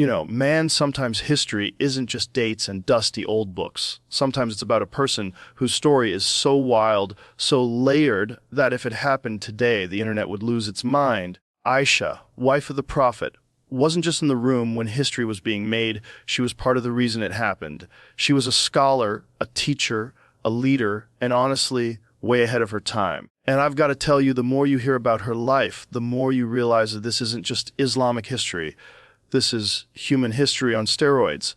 Man, sometimes history isn't just dates and dusty old books. Sometimes it's about a person whose story is so wild, so layered, that if it happened today, the internet would lose its mind. Aisha, wife of the Prophet, wasn't just in the room when history was being made, she was part of the reason it happened. She was a scholar, a teacher, a leader, and honestly, way ahead of her time. And I've got to tell you, the more you hear about her life, the more you realize that this isn't just Islamic history. This is human history on steroids.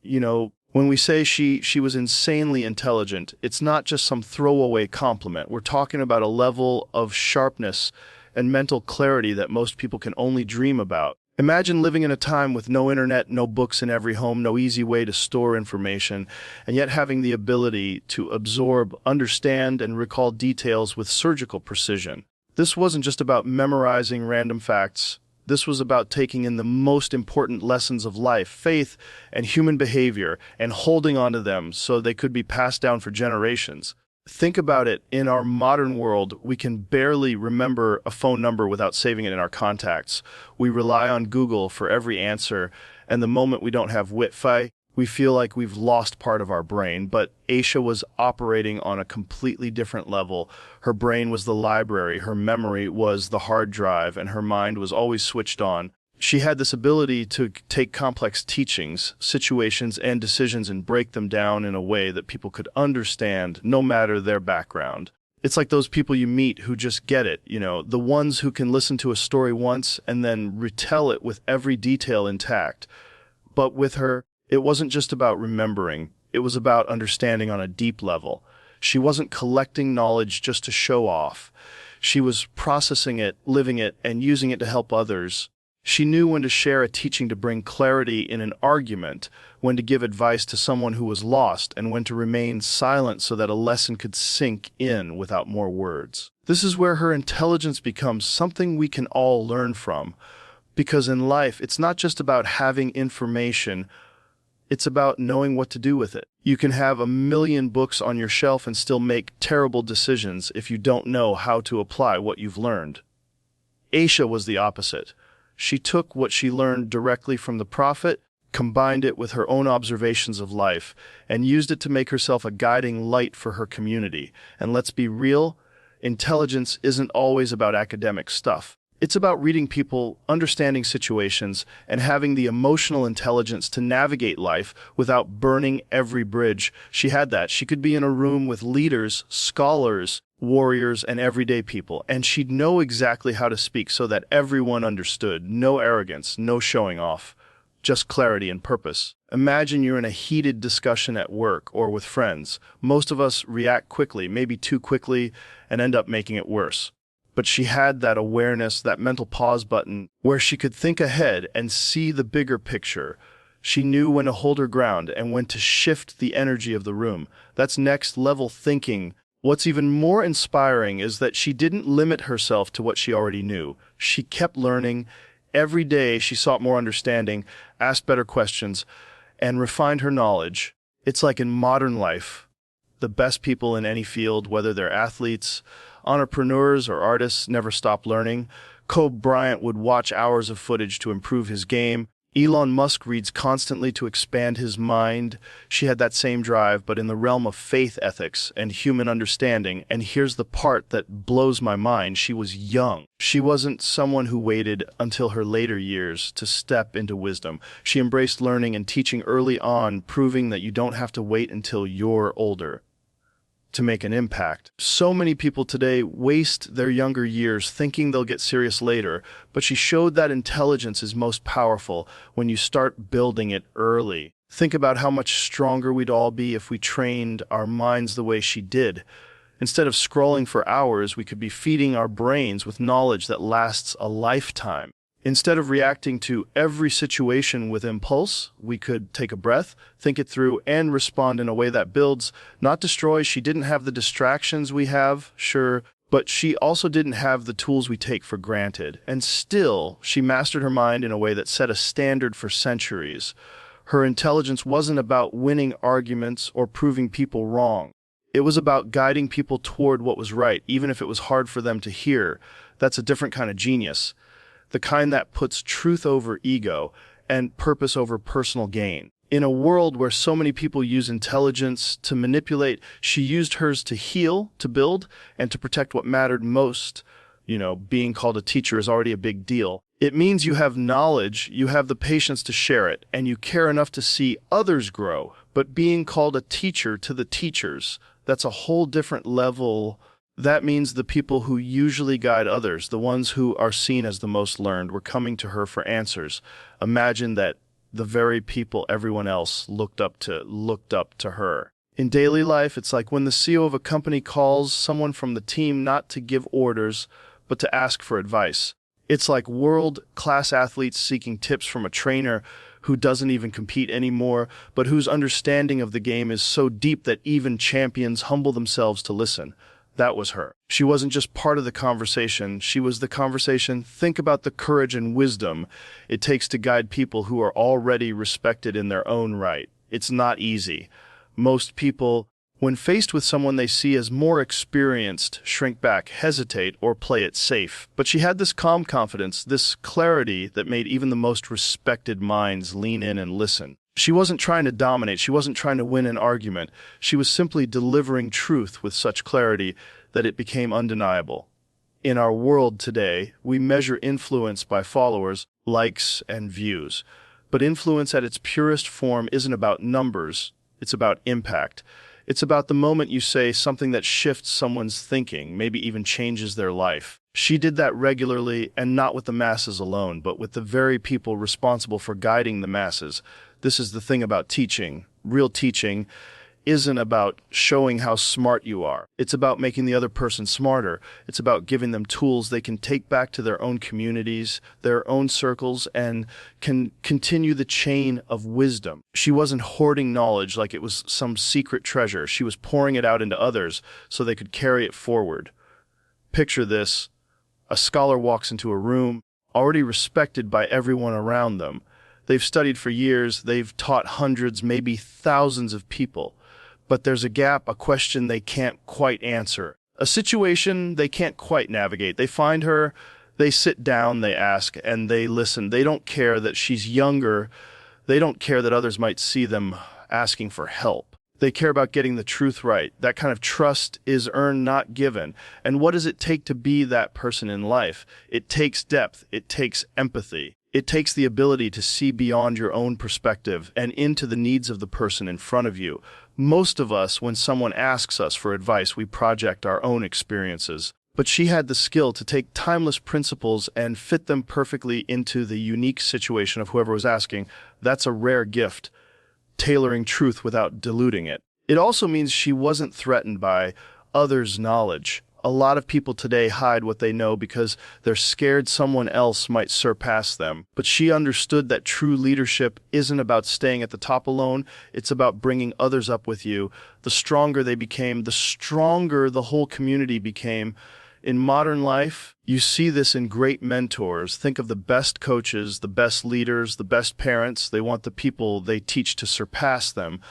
When we say she was insanely intelligent, it's not just some throwaway compliment. We're talking about a level of sharpness and mental clarity that most people can only dream about. Imagine living in a time with no internet, no books in every home, no easy way to store information, and yet having the ability to absorb, understand, and recall details with surgical precision. This wasn't just about memorizing random facts. This was about taking in the most important lessons of life, faith, and human behavior, and holding on to them so they could be passed down for generations. Think about it. In our modern world, we can barely remember a phone number without saving it in our contacts. We rely on Google for every answer, and the moment we don't have Wi-Fi, we feel like we've lost part of our brain. But Aisha was operating on a completely different level. Her brain was the library, her memory was the hard drive, and her mind was always switched on. She had this ability to take complex teachings, situations, and decisions and break them down in a way that people could understand, no matter their background. It's like those people you meet who just get it, the ones who can listen to a story once and then retell it with every detail intact. But with her, it wasn't just about remembering, it was about understanding on a deep level. She wasn't collecting knowledge just to show off. She was processing it, living it, and using it to help others. She knew when to share a teaching to bring clarity in an argument, when to give advice to someone who was lost, and when to remain silent so that a lesson could sink in without more words. This is where her intelligence becomes something we can all learn from. Because in life, it's not just about having information, it's about knowing what to do with it. You can have 1,000,000 books on your shelf and still make terrible decisions if you don't know how to apply what you've learned. Aisha was the opposite. She took what she learned directly from the Prophet, combined it with her own observations of life, and used it to make herself a guiding light for her community. And let's be real, intelligence isn't always about academic stuff. It's about reading people, understanding situations, and having the emotional intelligence to navigate life without burning every bridge. She had that. She could be in a room with leaders, scholars, warriors, and everyday people, and she'd know exactly how to speak so that everyone understood. No arrogance, no showing off, just clarity and purpose. Imagine you're in a heated discussion at work or with friends. Most of us react quickly, maybe too quickly, and end up making it worse. But she had that awareness, that mental pause button, where she could think ahead and see the bigger picture. She knew when to hold her ground and when to shift the energy of the room. That's next level thinking. What's even more inspiring is that she didn't limit herself to what she already knew. She kept learning. Every day she sought more understanding, asked better questions, and refined her knowledge. It's like in modern life, the best people in any field, whether they're athletes, entrepreneurs, or artists, never stop learning. Kobe Bryant would watch hours of footage to improve his game. Elon Musk reads constantly to expand his mind. She had that same drive, but in the realm of faith ethics and human understanding. And here's the part that blows my mind. She was young. She wasn't someone who waited until her later years to step into wisdom. She embraced learning and teaching early on, proving that you don't have to wait until you're older to make an impact. So many people today waste their younger years thinking they'll get serious later, but she showed that intelligence is most powerful when you start building it early. Think about how much stronger we'd all be if we trained our minds the way she did. Instead of scrolling for hours, we could be feeding our brains with knowledge that lasts a lifetime. Instead of reacting to every situation with impulse, we could take a breath, think it through, and respond in a way that builds, not destroys. She didn't have the distractions we have, sure, but she also didn't have the tools we take for granted. And still, she mastered her mind in a way that set a standard for centuries. Her intelligence wasn't about winning arguments or proving people wrong. It was about guiding people toward what was right, even if it was hard for them to hear. That's a different kind of genius. The kind that puts truth over ego and purpose over personal gain. In a world where so many people use intelligence to manipulate, she used hers to heal, to build, and to protect what mattered most. Being called a teacher is already a big deal. It means you have knowledge, you have the patience to share it, and you care enough to see others grow. But being called a teacher to the teachers, that's a whole different level. That means the people who usually guide others, the ones who are seen as the most learned, were coming to her for answers. Imagine that the very people everyone else looked up to her. In daily life, it's like when the CEO of a company calls someone from the team not to give orders, but to ask for advice. It's like world-class athletes seeking tips from a trainer who doesn't even compete anymore, but whose understanding of the game is so deep that even champions humble themselves to listen. That was her. She wasn't just part of the conversation, she was the conversation. Think about the courage and wisdom it takes to guide people who are already respected in their own right. It's not easy. Most people, when faced with someone they see as more experienced, shrink back, hesitate, or play it safe. But she had this calm confidence, this clarity that made even the most respected minds lean in and listen. She wasn't trying to dominate, she wasn't trying to win an argument. She was simply delivering truth with such clarity that it became undeniable. In our world today, we measure influence by followers, likes, and views. But influence at its purest form isn't about numbers, it's about impact. It's about the moment you say something that shifts someone's thinking, maybe even changes their life. She did that regularly, and not with the masses alone, but with the very people responsible for guiding the masses. This is the thing about teaching. Real teaching isn't about showing how smart you are. It's about making the other person smarter. It's about giving them tools they can take back to their own communities, their own circles, and can continue the chain of wisdom. She wasn't hoarding knowledge like it was some secret treasure. She was pouring it out into others so they could carry it forward. Picture this. A scholar walks into a room, already respected by everyone around them. They've studied for years, they've taught hundreds, maybe thousands of people. But there's a gap, a question they can't quite answer, a situation they can't quite navigate. They find her, they sit down, they ask, and they listen. They don't care that she's younger. They don't care that others might see them asking for help. They care about getting the truth right. That kind of trust is earned, not given. And what does it take to be that person in life? It takes depth. It takes empathy. It takes the ability to see beyond your own perspective and into the needs of the person in front of you. Most of us, when someone asks us for advice, we project our own experiences. But she had the skill to take timeless principles and fit them perfectly into the unique situation of whoever was asking. That's a rare gift, tailoring truth without diluting it. It also means she wasn't threatened by others' knowledge. A lot of people today hide what they know because they're scared someone else might surpass them. But she understood that true leadership isn't about staying at the top alone. It's about bringing others up with you. The stronger they became, the stronger the whole community became. In modern life, you see this in great mentors. Think of the best coaches, the best leaders, the best parents. They want the people they teach to surpass them.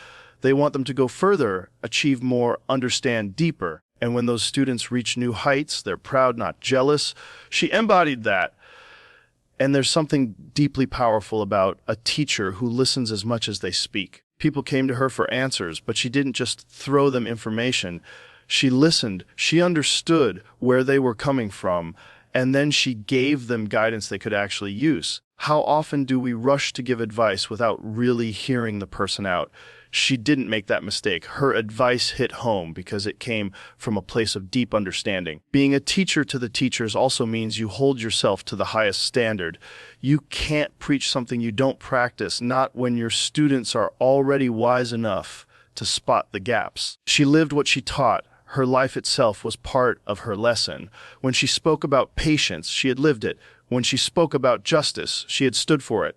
They want them to go further, achieve more, understand deeper. And when those students reach new heights, they're proud, not jealous. She embodied that. And there's something deeply powerful about a teacher who listens as much as they speak. People came to her for answers, but she didn't just throw them information. She listened, she understood where they were coming from, and then she gave them guidance they could actually use. How often do we rush to give advice without really hearing the person out? She didn't make that mistake. Her advice hit home because it came from a place of deep understanding. Being a teacher to the teachers also means you hold yourself to the highest standard. You can't preach something you don't practice, not when your students are already wise enough to spot the gaps. She lived what she taught. Her life itself was part of her lesson. When she spoke about patience, she had lived it. When she spoke about justice, she had stood for it.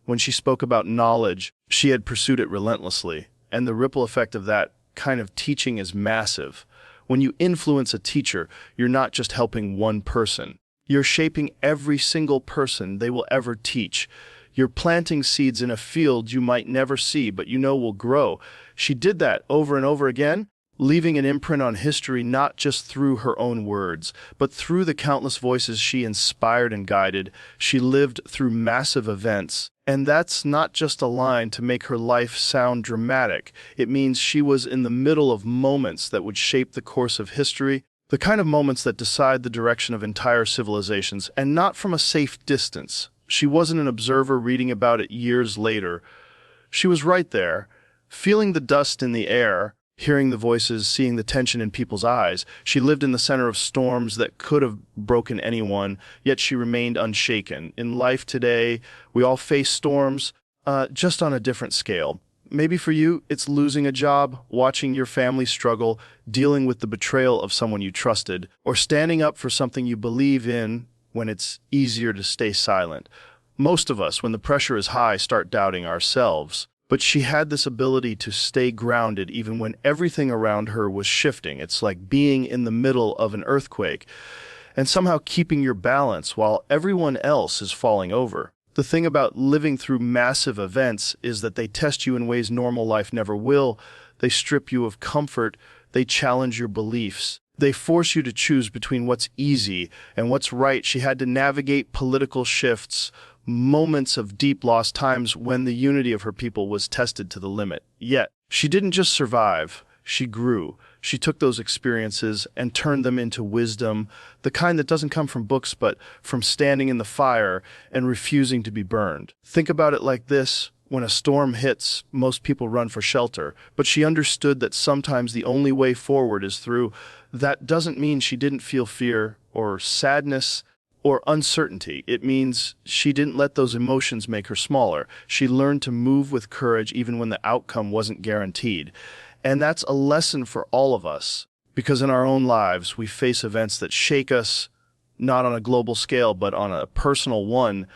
When she spoke about knowledge, she had pursued it relentlessly. And the ripple effect of that kind of teaching is massive. When you influence a teacher, you're not just helping one person. You're shaping every single person they will ever teach. You're planting seeds in a field you might never see, but you know will grow. She did that over and over again, leaving an imprint on history not just through her own words, but through the countless voices she inspired and guided. She lived through massive events. And that's not just a line to make her life sound dramatic. It means she was in the middle of moments that would shape the course of history, the kind of moments that decide the direction of entire civilizations, and not from a safe distance. She wasn't an observer reading about it years later. She was right there, feeling the dust in the air, hearing the voices, seeing the tension in people's eyes. She lived in the center of storms that could have broken anyone, yet she remained unshaken. In life today, we all face storms, just on a different scale. Maybe for you, it's losing a job, watching your family struggle, dealing with the betrayal of someone you trusted, or standing up for something you believe in when it's easier to stay silent. Most of us, when the pressure is high, start doubting ourselves. But she had this ability to stay grounded even when everything around her was shifting. It's like being in the middle of an earthquake and somehow keeping your balance while everyone else is falling over. The thing about living through massive events is that they test you in ways normal life never will. They strip you of comfort. They challenge your beliefs. They force you to choose between what's easy and what's right. She had to navigate political shifts, moments of deep loss, times when the unity of her people was tested to the limit. Yet, she didn't just survive, she grew. She took those experiences and turned them into wisdom, the kind that doesn't come from books but from standing in the fire and refusing to be burned. Think about it like this. When a storm hits, most people run for shelter, but she understood that sometimes the only way forward is through. That doesn't mean she didn't feel fear or sadness or uncertainty. It means she didn't let those emotions make her smaller. She learned to move with courage even when the outcome wasn't guaranteed. And that's a lesson for all of us, because in our own lives, we face events that shake us, not on a global scale, but on a personal one.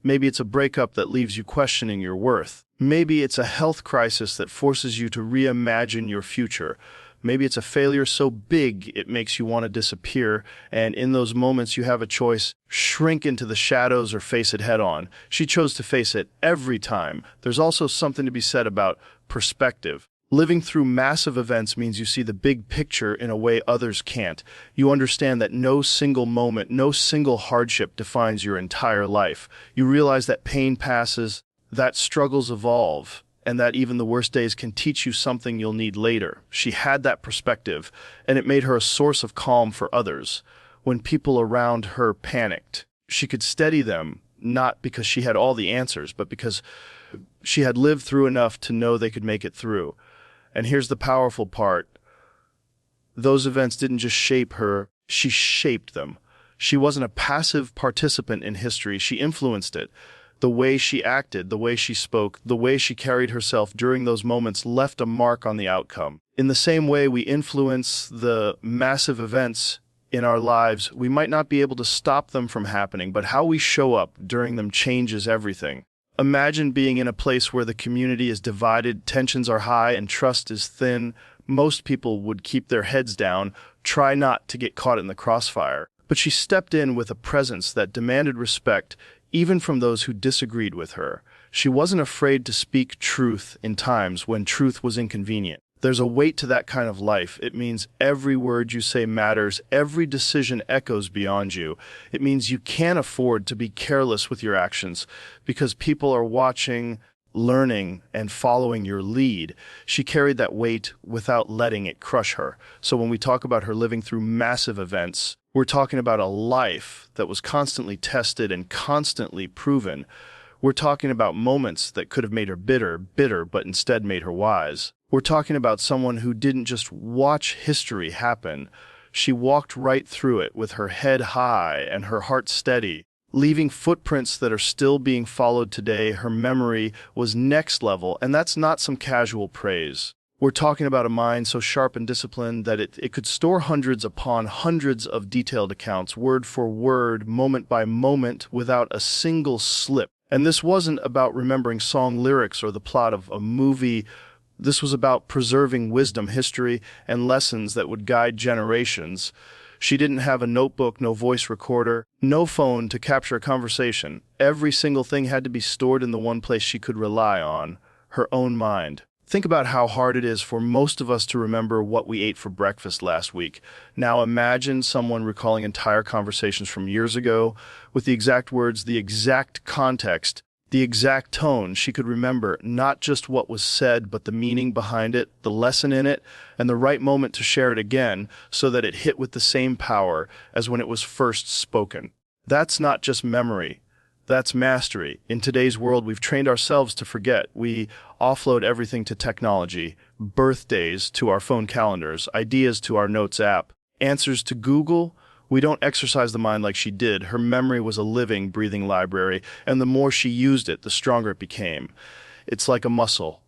Maybe it's a breakup that leaves you questioning your worth. Maybe it's a health crisis that forces you to reimagine your future. Maybe it's a failure so big it makes you want to disappear, and in those moments you have a choice: shrink into the shadows or face it head on. She chose to face it every time. There's also something to be said about perspective. Living through massive events means you see the big picture in a way others can't. You understand that no single moment, no single hardship defines your entire life. You realize that pain passes, that struggles evolve, and that even the worst days can teach you something you'll need later. She had that perspective, and it made her a source of calm for others. When people around her panicked, she could steady them, not because she had all the answers, but because she had lived through enough to know they could make it through. And here's the powerful part. Those events didn't just shape her, she shaped them. She wasn't a passive participant in history, she influenced it. The way she acted, the way she spoke, the way she carried herself during those moments left a mark on the outcome. In the same way we influence the massive events in our lives, we might not be able to stop them from happening, but how we show up during them changes everything. Imagine being in a place where the community is divided, tensions are high, and trust is thin. Most people would keep their heads down, try not to get caught in the crossfire. But she stepped in with a presence that demanded respect, even from those who disagreed with her. She wasn't afraid to speak truth in times when truth was inconvenient. There's a weight to that kind of life. It means every word you say matters, every decision echoes beyond you. It means you can't afford to be careless with your actions because people are watching, learning, and following your lead. She carried that weight without letting it crush her. So when we talk about her living through massive events, we're talking about a life that was constantly tested and constantly proven. We're talking about moments that could have made her bitter, but instead made her wise. We're talking about someone who didn't just watch history happen. She walked right through it with her head high and her heart steady, leaving footprints that are still being followed today. Her memory was next level, and that's not some casual praise. We're talking about a mind so sharp and disciplined that it could store hundreds upon hundreds of detailed accounts, word for word, moment by moment, without a single slip. And this wasn't about remembering song lyrics or the plot of a movie. This was about preserving wisdom, history, and lessons that would guide generations. She didn't have a notebook, no voice recorder, no phone to capture a conversation. Every single thing had to be stored in the one place she could rely on, her own mind. Think about how hard it is for most of us to remember what we ate for breakfast last week. Now imagine someone recalling entire conversations from years ago with the exact words, the exact context, the exact tone. She could remember not just what was said, but the meaning behind it, the lesson in it, and the right moment to share it again so that it hit with the same power as when it was first spoken. That's not just memory. That's mastery. In today's world, we've trained ourselves to forget. We offload everything to technology, birthdays to our phone calendars, ideas to our notes app, answers to Google. We don't exercise the mind like she did. Her memory was a living, breathing library, and the more she used it, the stronger it became. It's like a muscle.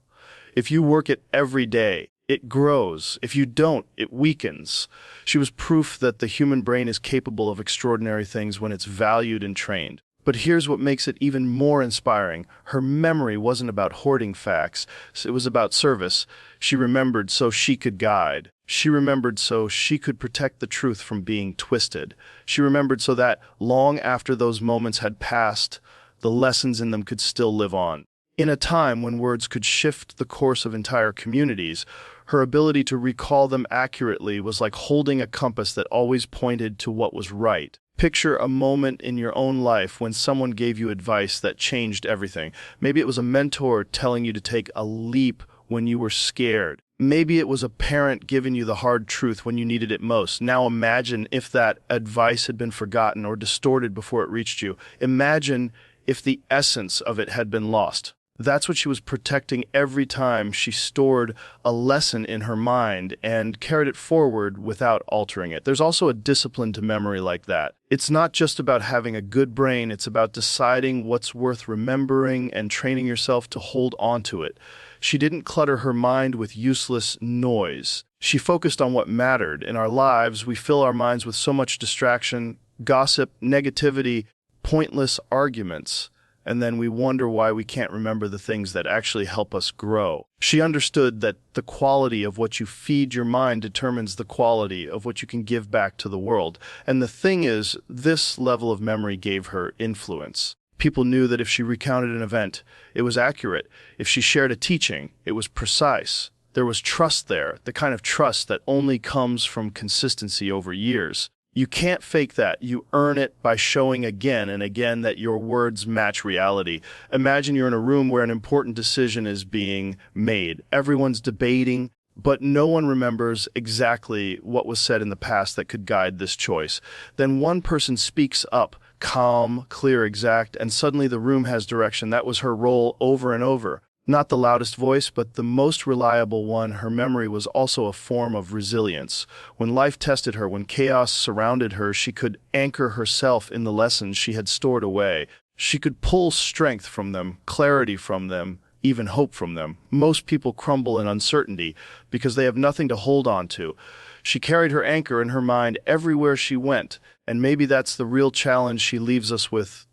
If you work it every day, it grows. If you don't, it weakens. She was proof that the human brain is capable of extraordinary things when it's valued and trained. But here's what makes it even more inspiring. Her memory wasn't about hoarding facts. It was about service. She remembered so she could guide. She remembered so she could protect the truth from being twisted. She remembered so that, long after those moments had passed, the lessons in them could still live on. In a time when words could shift the course of entire communities, her ability to recall them accurately was like holding a compass that always pointed to what was right. Picture a moment in your own life when someone gave you advice that changed everything. Maybe it was a mentor telling you to take a leap when you were scared. Maybe it was a parent giving you the hard truth when you needed it most. Now imagine if that advice had been forgotten or distorted before it reached you. Imagine if the essence of it had been lost. That's what she was protecting every time she stored a lesson in her mind and carried it forward without altering it. There's also a discipline to memory like that. It's not just about having a good brain, it's about deciding what's worth remembering and training yourself to hold on to it. She didn't clutter her mind with useless noise. She focused on what mattered. In our lives, we fill our minds with so much distraction, gossip, negativity, pointless arguments. And then we wonder why we can't remember the things that actually help us grow. She understood that the quality of what you feed your mind determines the quality of what you can give back to the world. And the thing is, this level of memory gave her influence. People knew that if she recounted an event, it was accurate. If she shared a teaching, it was precise. There was trust there, the kind of trust that only comes from consistency over years. You can't fake that. You earn it by showing again and again that your words match reality. Imagine you're in a room where an important decision is being made. Everyone's debating, but no one remembers exactly what was said in the past that could guide this choice. Then one person speaks up, calm, clear, exact, and suddenly the room has direction. That was her role over and over. Not the loudest voice, but the most reliable one. Her memory was also a form of resilience. When life tested her, when chaos surrounded her, she could anchor herself in the lessons she had stored away. She could pull strength from them, clarity from them, even hope from them. Most people crumble in uncertainty because they have nothing to hold on to. She carried her anchor in her mind everywhere she went, and maybe that's the real challenge she leaves us with.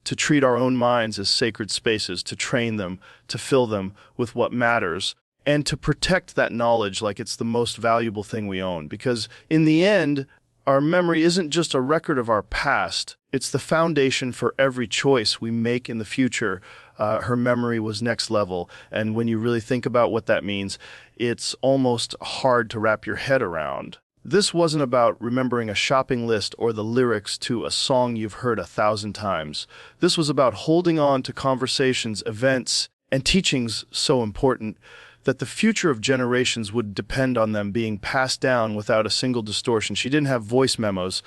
To treat our own minds as sacred spaces, to train them, to fill them with what matters, and to protect that knowledge like it's the most valuable thing we own. Because in the end, our memory isn't just a record of our past, it's the foundation for every choice we make in the future. Her memory was next level, and when you really think about what that means, it's almost hard to wrap your head around. This wasn't about remembering a shopping list or the lyrics to a song you've heard 1,000 times. This was about holding on to conversations, events, and teachings so important that the future of generations would depend on them being passed down without a single distortion. She didn't have voice memos.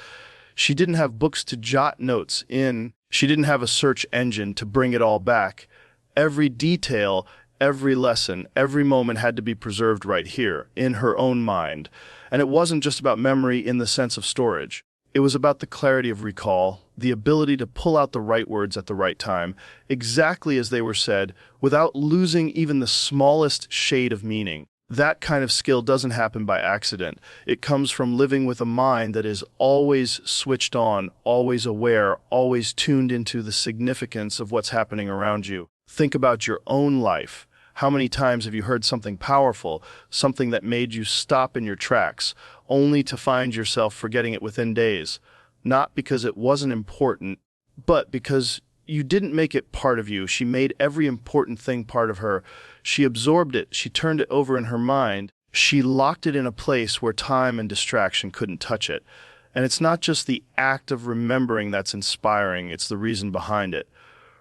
She didn't have books to jot notes in. She didn't have a search engine to bring it all back. Every detail, every lesson, every moment had to be preserved right here, in her own mind. And it wasn't just about memory in the sense of storage. It was about the clarity of recall, the ability to pull out the right words at the right time, exactly as they were said, without losing even the smallest shade of meaning. That kind of skill doesn't happen by accident. It comes from living with a mind that is always switched on, always aware, always tuned into the significance of what's happening around you. Think about your own life. How many times have you heard something powerful, something that made you stop in your tracks, only to find yourself forgetting it within days? Not because it wasn't important, but because You didn't make it part of you. She made every important thing part of her. She absorbed it. She turned it over in her mind. She locked it in a place where time and distraction couldn't touch it. And it's not just the act of remembering that's inspiring, it's the reason behind it.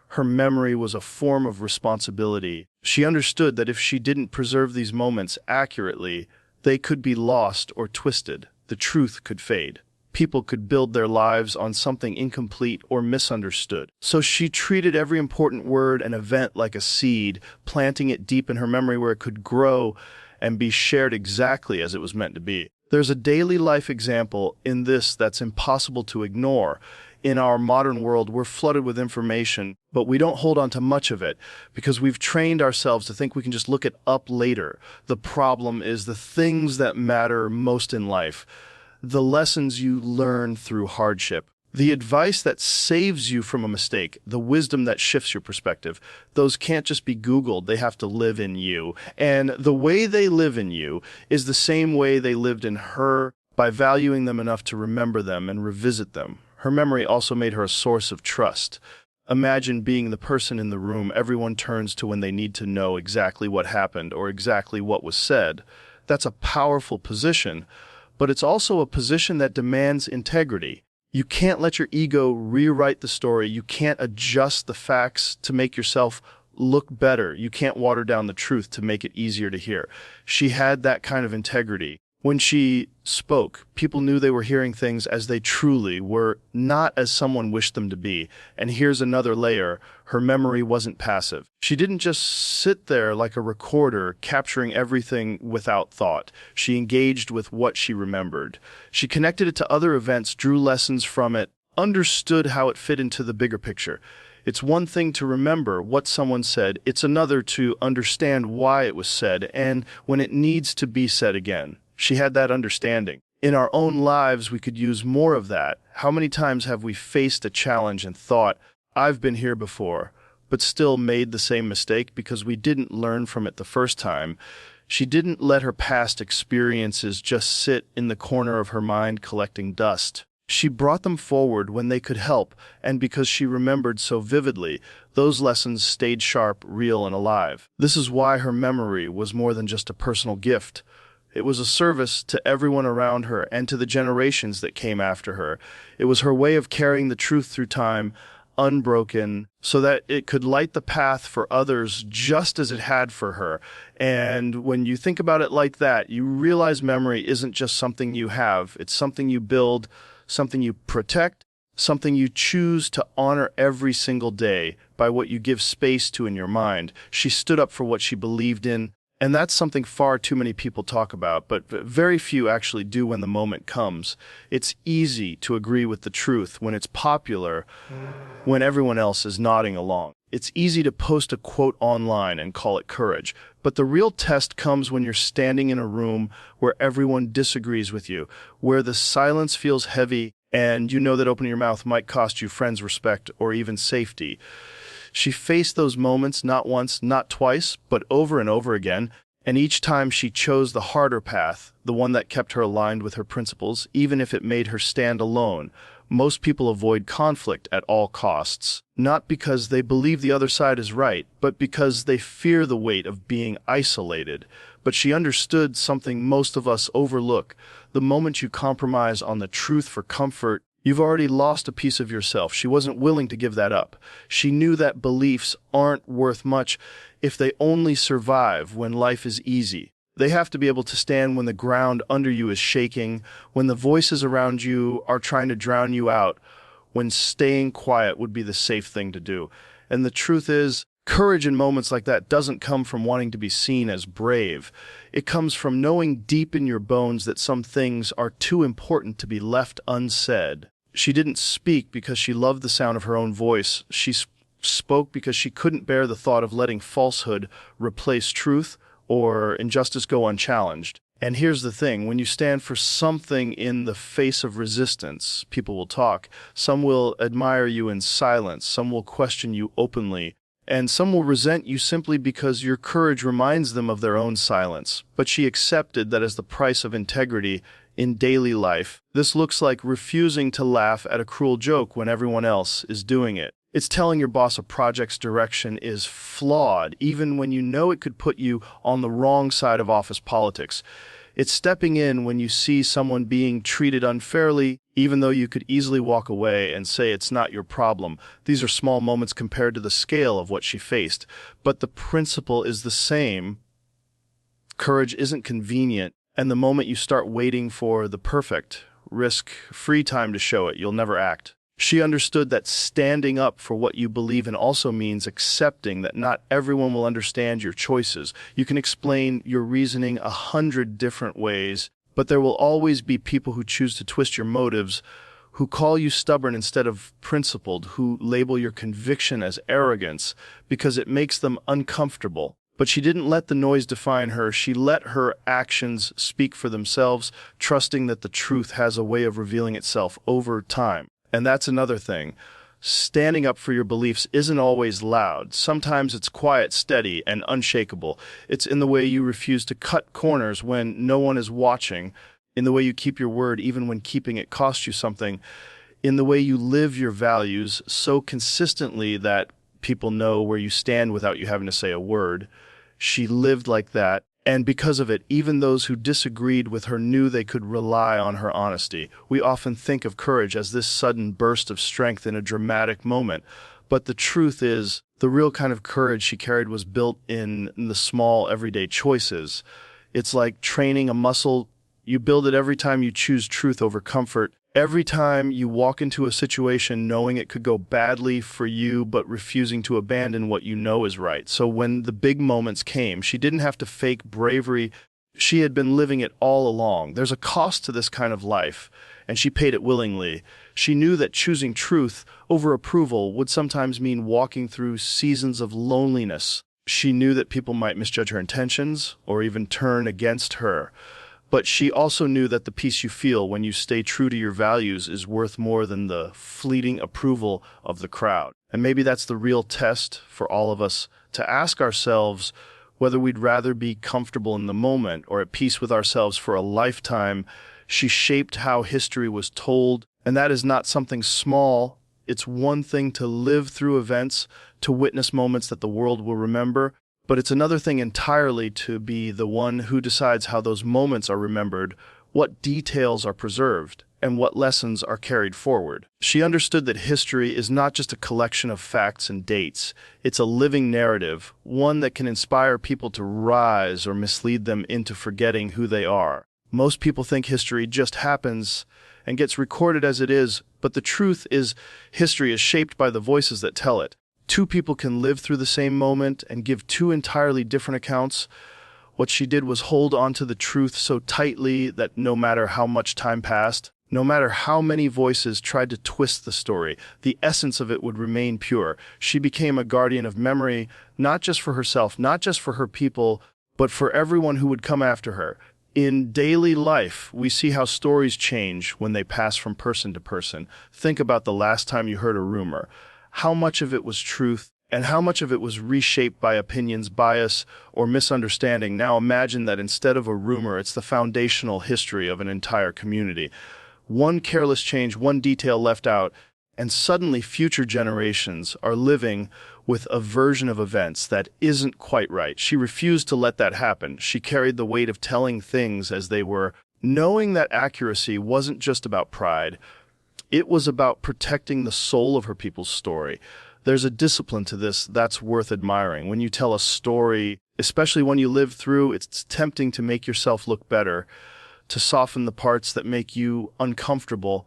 Her memory was a form of responsibility. She understood that if she didn't preserve these moments accurately, they could be lost or twisted. The truth could fade. People could build their lives on something incomplete or misunderstood. So she treated every important word and event like a seed, planting it deep in her memory where it could grow and be shared exactly as it was meant to be. There's a daily life example in this that's impossible to ignore. In our modern world, we're flooded with information, but we don't hold on to much of it because we've trained ourselves to think we can just look it up later. The problem is the things that matter most in life, the lessons you learn through hardship, the advice that saves you from a mistake, the wisdom that shifts your perspective. Those can't just be Googled, they have to live in you. And the way they live in you is the same way they lived in her, by valuing them enough to remember them and revisit them. Her memory also made her a source of trust. Imagine being the person in the room everyone turns to when they need to know exactly what happened or exactly what was said. That's a powerful position, but it's also a position that demands integrity. You can't let your ego rewrite the story. You can't adjust the facts to make yourself look better. You can't water down the truth to make it easier to hear. She had that kind of integrity. When she spoke, people knew they were hearing things as they truly were, not as someone wished them to be. And here's another layer. Her memory wasn't passive. She didn't just sit there like a recorder, capturing everything without thought. She engaged with what she remembered. She connected it to other events, drew lessons from it, understood how it fit into the bigger picture. It's one thing to remember what someone said. It's another to understand why it was said and when it needs to be said again. She had that understanding. In our own lives, we could use more of that. How many times have we faced a challenge and thought, I've been here before, but still made the same mistake because we didn't learn from it the first time? She didn't let her past experiences just sit in the corner of her mind collecting dust. She brought them forward when they could help, and because she remembered so vividly, those lessons stayed sharp, real, and alive. This is why her memory was more than just a personal gift. It was a service to everyone around her and to the generations that came after her. It was her way of carrying the truth through time, unbroken, so that it could light the path for others just as it had for her. And when you think about it like that, you realize memory isn't just something you have. It's something you build, something you protect, something you choose to honor every single day by what you give space to in your mind. She stood up for what she believed in. And that's something far too many people talk about, but very few actually do when the moment comes. It's easy to agree with the truth when it's popular, when everyone else is nodding along. It's easy to post a quote online and call it courage, but the real test comes when you're standing in a room where everyone disagrees with you, where the silence feels heavy, and you know that opening your mouth might cost you friends' respect or even safety. She faced those moments not once, not twice, but over and over again, and each time she chose the harder path, the one that kept her aligned with her principles, even if it made her stand alone. Most people avoid conflict at all costs, not because they believe the other side is right, but because they fear the weight of being isolated. But she understood something most of us overlook. The moment you compromise on the truth for comfort, you've already lost a piece of yourself. She wasn't willing to give that up. She knew that beliefs aren't worth much if they only survive when life is easy. They have to be able to stand when the ground under you is shaking, when the voices around you are trying to drown you out, when staying quiet would be the safe thing to do. And the truth is, courage in moments like that doesn't come from wanting to be seen as brave. It comes from knowing deep in your bones that some things are too important to be left unsaid. She didn't speak because she loved the sound of her own voice. She spoke because she couldn't bear the thought of letting falsehood replace truth or injustice go unchallenged. And here's the thing, when you stand for something in the face of resistance, people will talk. Some will admire you in silence. Some will question you openly. And some will resent you simply because your courage reminds them of their own silence. But she accepted that as the price of integrity in daily life. This looks like refusing to laugh at a cruel joke when everyone else is doing it. It's telling your boss a project's direction is flawed, even when you know it could put you on the wrong side of office politics. It's stepping in when you see someone being treated unfairly, even though you could easily walk away and say it's not your problem. These are small moments compared to the scale of what she faced. But the principle is the same. Courage isn't convenient, and the moment you start waiting for the perfect, risk-free time to show it, you'll never act. She understood that standing up for what you believe in also means accepting that not everyone will understand your choices. You can explain your reasoning 100 different ways, but there will always be people who choose to twist your motives, who call you stubborn instead of principled, who label your conviction as arrogance because it makes them uncomfortable. But she didn't let the noise define her. She let her actions speak for themselves, trusting that the truth has a way of revealing itself over time. And that's another thing. Standing up for your beliefs isn't always loud. Sometimes it's quiet, steady, and unshakable. It's in the way you refuse to cut corners when no one is watching, in the way you keep your word even when keeping it costs you something, in the way you live your values so consistently that people know where you stand without you having to say a word. She lived like that. And because of it, even those who disagreed with her knew they could rely on her honesty. We often think of courage as this sudden burst of strength in a dramatic moment. But the truth is, the real kind of courage she carried was built in the small, everyday choices. It's like training a muscle. You build it every time you choose truth over comfort. Every time you walk into a situation knowing it could go badly for you, but refusing to abandon what you know is right. So when the big moments came, she didn't have to fake bravery. She had been living it all along. There's a cost to this kind of life, and she paid it willingly. She knew that choosing truth over approval would sometimes mean walking through seasons of loneliness. She knew that people might misjudge her intentions or even turn against her. But she also knew that the peace you feel when you stay true to your values is worth more than the fleeting approval of the crowd. And maybe that's the real test for all of us, to ask ourselves whether we'd rather be comfortable in the moment or at peace with ourselves for a lifetime. She shaped how history was told, and that is not something small. It's one thing to live through events, to witness moments that the world will remember, but it's another thing entirely to be the one who decides how those moments are remembered, what details are preserved, and what lessons are carried forward. She understood that history is not just a collection of facts and dates. It's a living narrative, one that can inspire people to rise or mislead them into forgetting who they are. Most people think history just happens and gets recorded as it is, but the truth is history is shaped by the voices that tell it. Two people can live through the same moment and give two entirely different accounts. What she did was hold on to the truth so tightly that no matter how much time passed, no matter how many voices tried to twist the story, the essence of it would remain pure. She became a guardian of memory, not just for herself, not just for her people, but for everyone who would come after her. In daily life, we see how stories change when they pass from person to person. Think about the last time you heard a rumor. How much of it was truth and how much of it was reshaped by opinions, bias, or misunderstanding? Now imagine that instead of a rumor, it's the foundational history of an entire community. One careless change, one detail left out, and suddenly future generations are living with a version of events that isn't quite right. She refused to let that happen. She carried the weight of telling things as they were, knowing that accuracy wasn't just about pride. It was about protecting the soul of her people's story. There's a discipline to this that's worth admiring. When you tell a story, especially one you lived through, it's tempting to make yourself look better, to soften the parts that make you uncomfortable,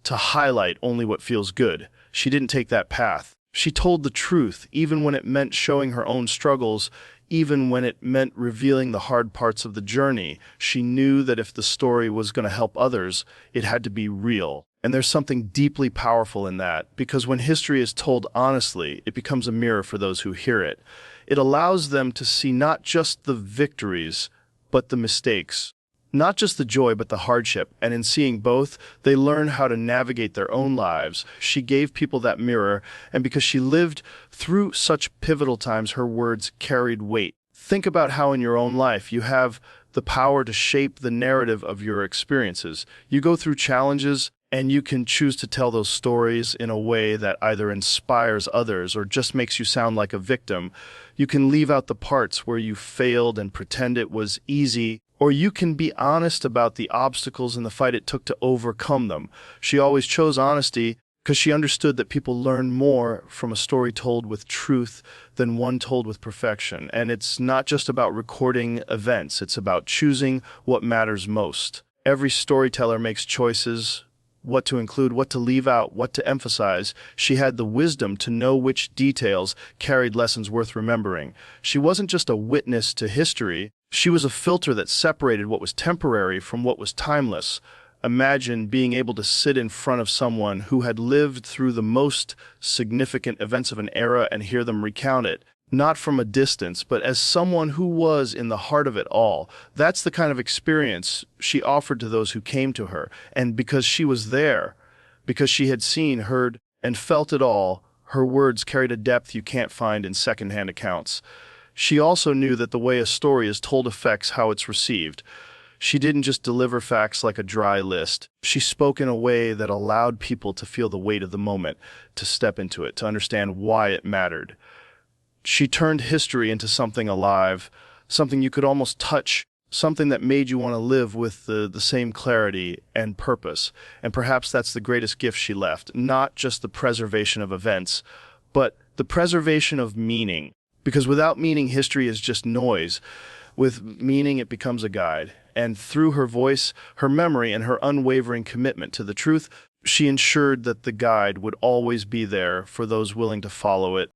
to highlight only what feels good. She didn't take that path. She told the truth, even when it meant showing her own struggles, even when it meant revealing the hard parts of the journey. She knew that if the story was going to help others, it had to be real. And there's something deeply powerful in that, because when history is told honestly, it becomes a mirror for those who hear it. It allows them to see not just the victories, but the mistakes. Not just the joy, but the hardship. And in seeing both, they learn how to navigate their own lives. She gave people that mirror, and because she lived through such pivotal times, her words carried weight. Think about how in your own life you have the power to shape the narrative of your experiences. You go through challenges, And you can choose to tell those stories in a way that either inspires others or just makes you sound like a victim. You can leave out the parts where you failed and pretend it was easy, or you can be honest about the obstacles in the fight it took to overcome them. She always chose honesty because she understood that people learn more from a story told with truth than one told with perfection. And it's not just about recording events, it's about choosing what matters most. Every storyteller makes choices, what to include, what to leave out, what to emphasize. She had the wisdom to know which details carried lessons worth remembering. She wasn't just a witness to history, she was a filter that separated what was temporary from what was timeless. Imagine being able to sit in front of someone who had lived through the most significant events of an era and hear them recount it, not from a distance, but as someone who was in the heart of it all. That's the kind of experience she offered to those who came to her. And because she was there, because she had seen, heard, and felt it all, her words carried a depth you can't find in secondhand accounts. She also knew that the way a story is told affects how it's received. She didn't just deliver facts like a dry list. She spoke in a way that allowed people to feel the weight of the moment, to step into it, to understand why it mattered. She turned history into something alive, something you could almost touch, something that made you want to live with the same clarity and purpose. And perhaps that's the greatest gift she left, not just the preservation of events, but the preservation of meaning. Because without meaning, history is just noise. With meaning, it becomes a guide. And through her voice, her memory, and her unwavering commitment to the truth, she ensured that the guide would always be there for those willing to follow it.